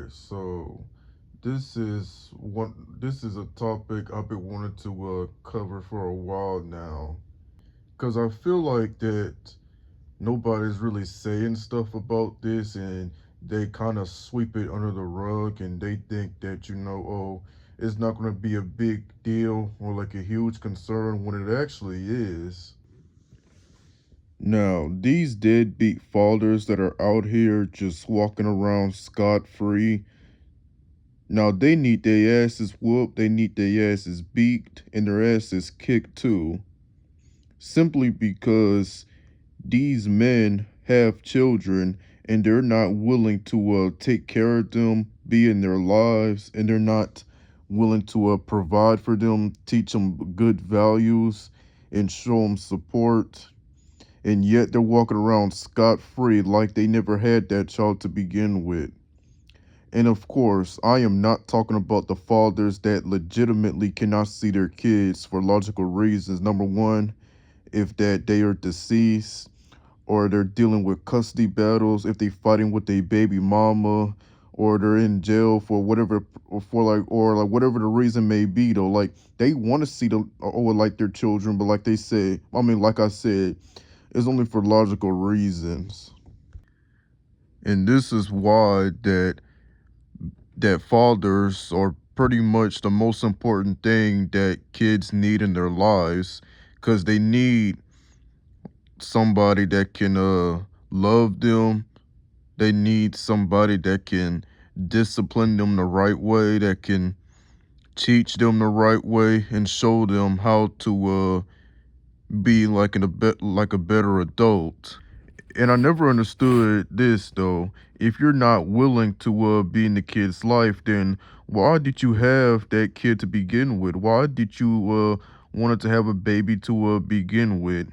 So this is a topic I've been wanting to cover for a while now, because I feel like that nobody's really saying stuff about this, and they kind of sweep it under the rug, and they think that oh, it's not going to be a big deal or like a huge concern when it actually is. Now, these deadbeat fathers that are out here just walking around scot free, now they need their asses whooped, they need their asses beat, and their asses kicked too. Simply because these men have children and they're not willing to take care of them, be in their lives, and they're not willing to provide for them, teach them good values, and show them support. And yet they're walking around scot free like they never had that child to begin with. And of course, I am not talking about the fathers that legitimately cannot see their kids for logical reasons. Number one, if that they are deceased or they're dealing with custody battles, if they fighting with a baby mama or they're in jail for whatever or whatever the reason may be though. Like they want to see the or like their children, but like I said, it's only for logical reasons. And this is why that fathers are pretty much the most important thing that kids need in their lives, because they need somebody that can love them. They need somebody that can discipline them the right way, that can teach them the right way and show them how to be like a better adult. And I never understood this though. If you're not willing to be in the kid's life, then why did you have that kid to begin with? Why did you wanted to have a baby to begin with?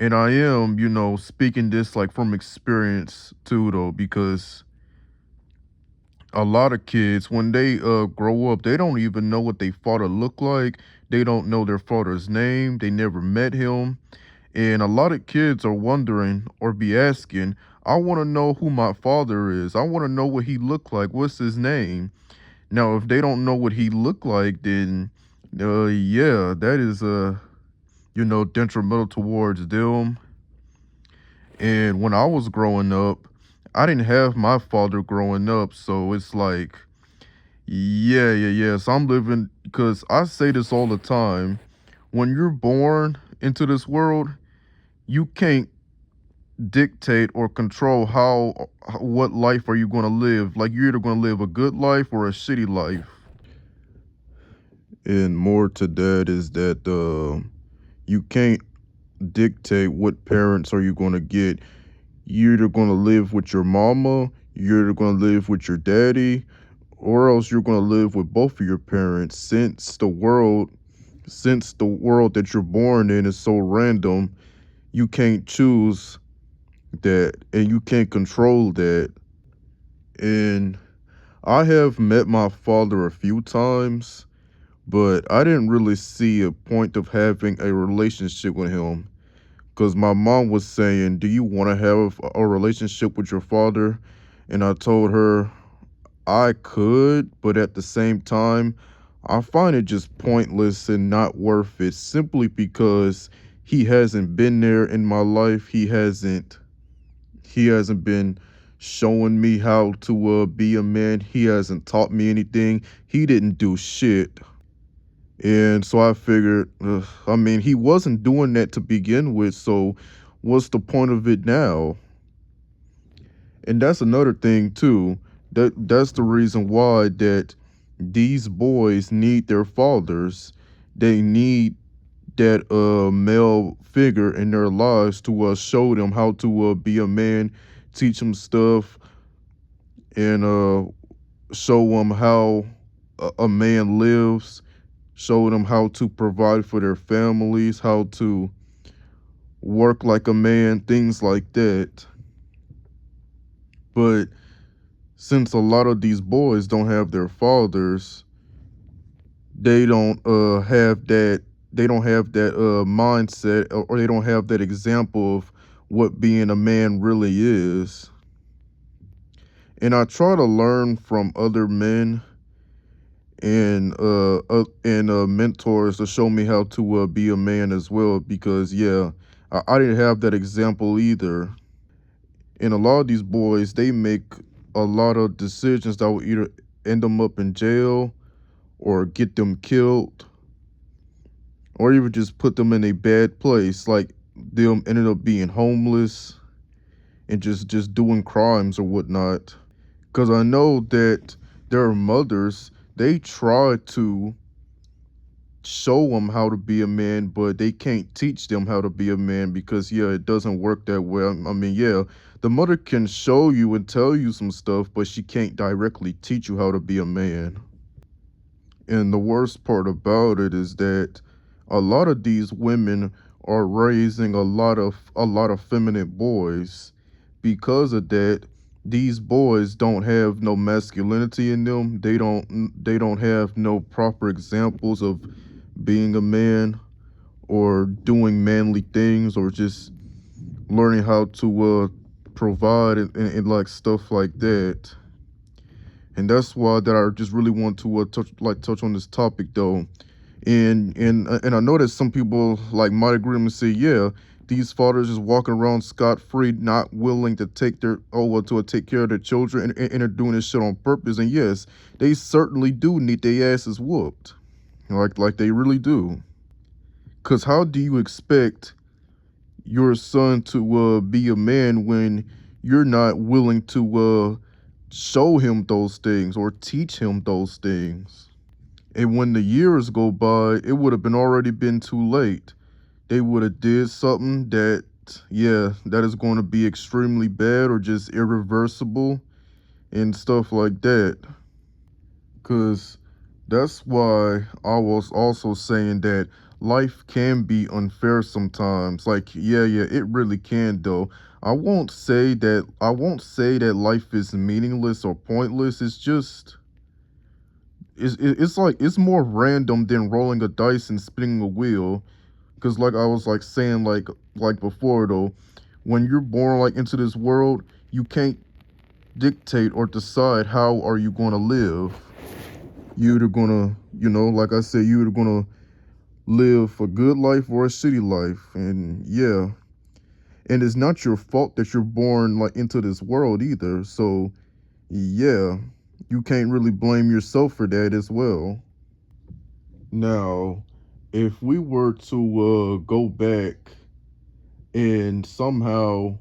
And I am, speaking this like from experience too though, because a lot of kids when they grow up, they don't even know what their father look like. They don't know their father's name. They never met him. And a lot of kids are wondering or be asking, I want to know who my father is. I want to know what he looked like. What's his name? Now, if they don't know what he looked like, then yeah, that is detrimental towards them. And when I was growing up, I didn't have my father growing up, so it's like, yeah. So I'm living, because I say this all the time. When you're born into this world, you can't dictate or control what life are you going to live. Like you're either going to live a good life or a shitty life. And more to that is that you can't dictate what parents are you going to get. You're either going to live with your mama, you're either going to live with your daddy, or else you're going to live with both of your parents. Since the world that you're born in is so random, you can't choose that and you can't control that. And I have met my father a few times, but I didn't really see a point of having a relationship with him, because my mom was saying, do you want to have a relationship with your father? And I told her I could, but at the same time, I find it just pointless and not worth it, simply because he hasn't been there in my life. He hasn't been showing me how to be a man. He hasn't taught me anything. He didn't do shit. And so I figured, he wasn't doing that to begin with, so what's the point of it now? And that's another thing too. That's the reason why that these boys need their fathers. They need that male figure in their lives to show them how to be a man, teach them stuff, and show them how a man lives, show them how to provide for their families, how to work like a man, things like that. But since a lot of these boys don't have their fathers, they don't have that mindset, or they don't have that example of what being a man really is. And I try to learn from other men and mentors to show me how to be a man as well, because yeah, I didn't have that example either. And a lot of these boys, they make a lot of decisions that will either end them up in jail or get them killed or even just put them in a bad place, like them ended up being homeless and just doing crimes or whatnot. Because I know that there are mothers, they try to show them how to be a man, but they can't teach them how to be a man because, yeah, it doesn't work that way. I mean, yeah, the mother can show you and tell you some stuff, but she can't directly teach you how to be a man. And the worst part about it is that a lot of these women are raising a lot of feminine boys. Because of that, these boys don't have no masculinity in them. They don't have no proper examples of being a man or doing manly things or just learning how to provide and like stuff like that. And that's why that I just really want to touch on this topic though. And I know that some people like might agree and say, yeah, these fathers just walking around scot free, not willing to take their to take care of their children, and are doing this shit on purpose. And yes, they certainly do need their asses whooped, like they really do. Cause how do you expect your son to be a man when you're not willing to show him those things or teach him those things? And when the years go by, it would have been already been too late. They would have did something that, yeah, that is going to be extremely bad or just irreversible and stuff like that. Cause that's why I was also saying that life can be unfair sometimes. Like, yeah, it really can though. I won't say that life is meaningless or pointless. It's like it's more random than rolling a dice and spinning a wheel. Cause like I was like saying like before though, when you're born like into this world, you can't dictate or decide how are you gonna live. You either gonna, like I said, you either gonna live a good life or a shitty life. And yeah. And it's not your fault that you're born like into this world either. So yeah, you can't really blame yourself for that as well. Now, if we were to go back and somehow,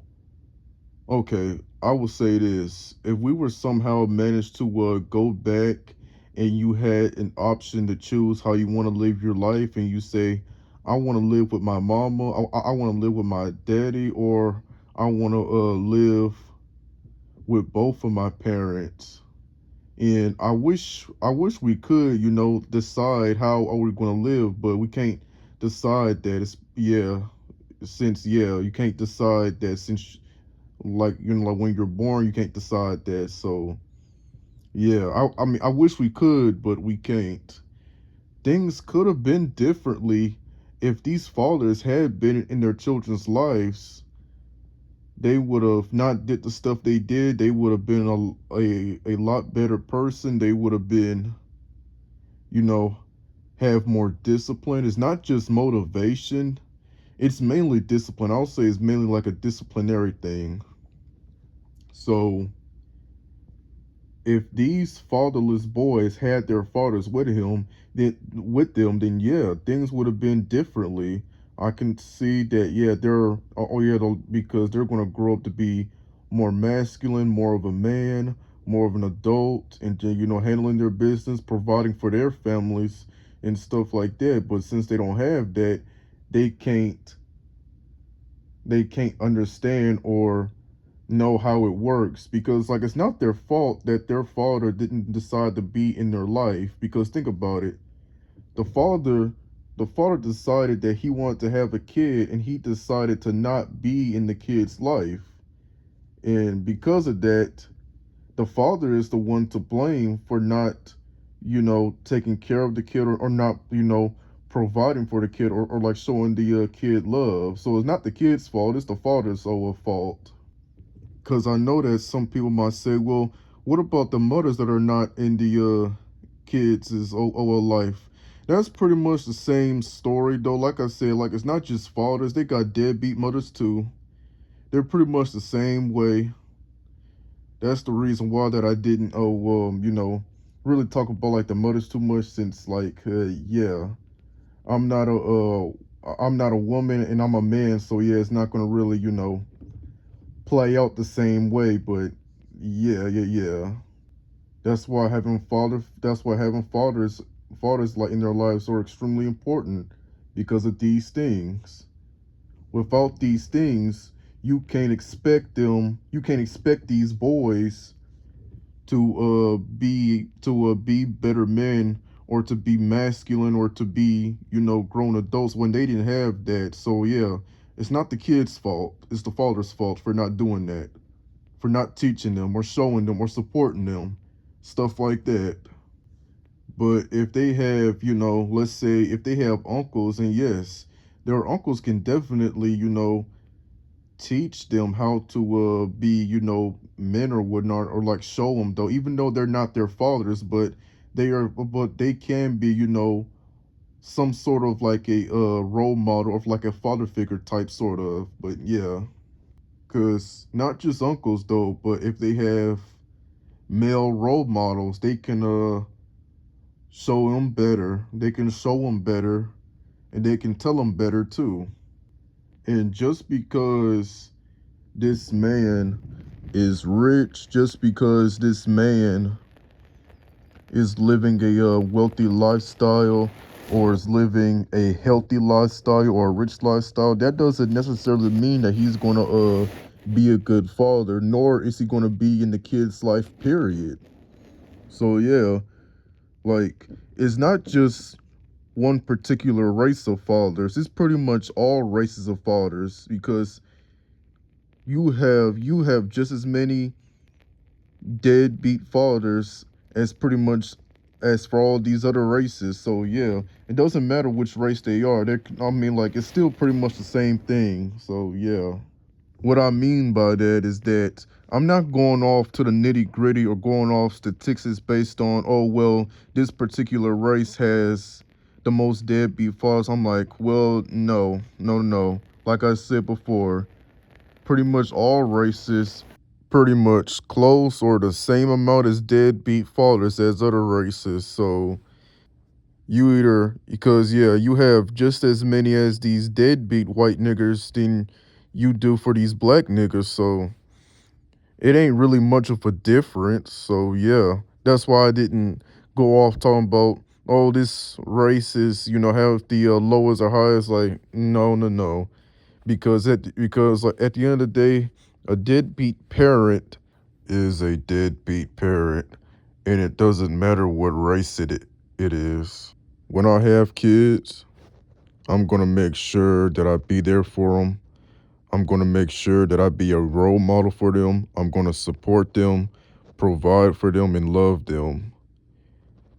okay, I will say this. If we were somehow managed to go back and you had an option to choose how you want to live your life, and you say, I want to live with my mama, I want to live with my daddy, or I want to live with both of my parents. And I wish we could, decide how are we going to live, but we can't decide that. It's yeah, since yeah, you can't decide that since like like when you're born, you can't decide that. So yeah, I mean I wish we could, but we can't. Things could have been differently if these fathers had been in their children's lives. They would have not did the stuff they did. They would have been a lot better person. They would have been, you know, have more discipline. It's not just motivation. It's mainly discipline. I'll say it's mainly like a disciplinary thing. So if these fatherless boys had their fathers with them, then yeah, things would have been differently. I can see that. Yeah, because they're going to grow up to be more masculine, more of a man, more of an adult, and handling their business, providing for their families and stuff like that. But since they don't have that, they can't they can't understand or know how it works, because like it's not their fault that their father didn't decide to be in their life. Because think about it, the father the father decided that he wanted to have a kid, and he decided to not be in the kid's life. And because of that, the father is the one to blame for not taking care of the kid, or not providing for the kid, or like showing the kid love. So it's not the kid's fault, it's the father's fault. Because I know that some people might say, well, What about the mothers that are not in the kids' life? That's pretty much the same story though. Like I said, like it's not just fathers, they got deadbeat mothers too. They're pretty much the same way. That's the reason why that I didn't really talk about like the mothers too much since like yeah, I'm not a I'm not a woman and I'm a man, so yeah, it's not gonna really, play out the same way, but yeah. That's why having fathers like in their lives are extremely important because of these things. Without these things, you can't expect these boys to be better men or to be masculine or to be, grown adults when they didn't have that. So yeah, it's not the kid's fault. It's the father's fault for not doing that, for not teaching them or showing them or supporting them, stuff like that. But if they have, let's say if they have uncles, and yes, their uncles can definitely, teach them how to be, men or whatnot, or like show them though, even though they're not their fathers, but they can be, some sort of like a role model of like a father figure type sort of. But yeah, because not just uncles though, but if they have male role models, they can show them better. They can show them better, and they can tell them better too. And just because this man is rich, just because this man is living a wealthy lifestyle or is living a healthy lifestyle or a rich lifestyle, that doesn't necessarily mean that he's going to be a good father, nor is he going to be in the kid's life, period. So, yeah, like, it's not just one particular race of fathers, it's pretty much all races of fathers because you have just as many deadbeat fathers as pretty much as for all these other races. So yeah, it doesn't matter which race they are. I mean, like it's still pretty much the same thing. So yeah, what I mean by that is that I'm not going off to the nitty gritty or going off statistics based on, oh well, this particular race has the most deadbeat fathers. I'm like, well, no. Like I said before, pretty much all races pretty much close or the same amount as deadbeat fathers as other races. So you either, because yeah, you have just as many as these deadbeat white niggers than you do for these black niggers. So it ain't really much of a difference. So yeah, that's why I didn't go off talking about, oh, this race is, have the lowest or highest. Like no, because like at the end of the day, a deadbeat parent is a deadbeat parent, and it doesn't matter what race it is. When I have kids, I'm gonna make sure that I be there for them. I'm gonna make sure that I be a role model for them. I'm gonna support them, provide for them, and love them.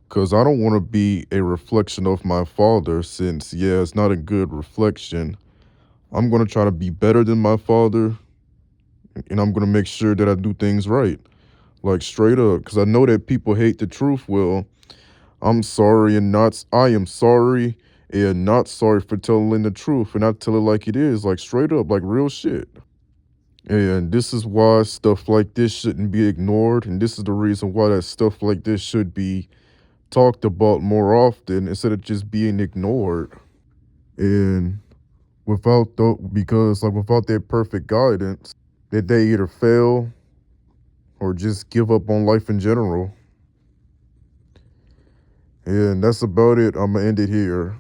Cause I don't want to be a reflection of my father, since yeah, it's not a good reflection. I'm gonna try to be better than my father, and I'm gonna make sure that I do things right. Like straight up, because I know that people hate the truth. Well, I am sorry and not sorry for telling the truth, and I tell it like it is, like straight up, like real shit. And this is why stuff like this shouldn't be ignored, and this is the reason why that stuff like this should be talked about more often instead of just being ignored. And without that perfect guidance, that they either fail or just give up on life in general. And that's about it. I'm gonna end it here.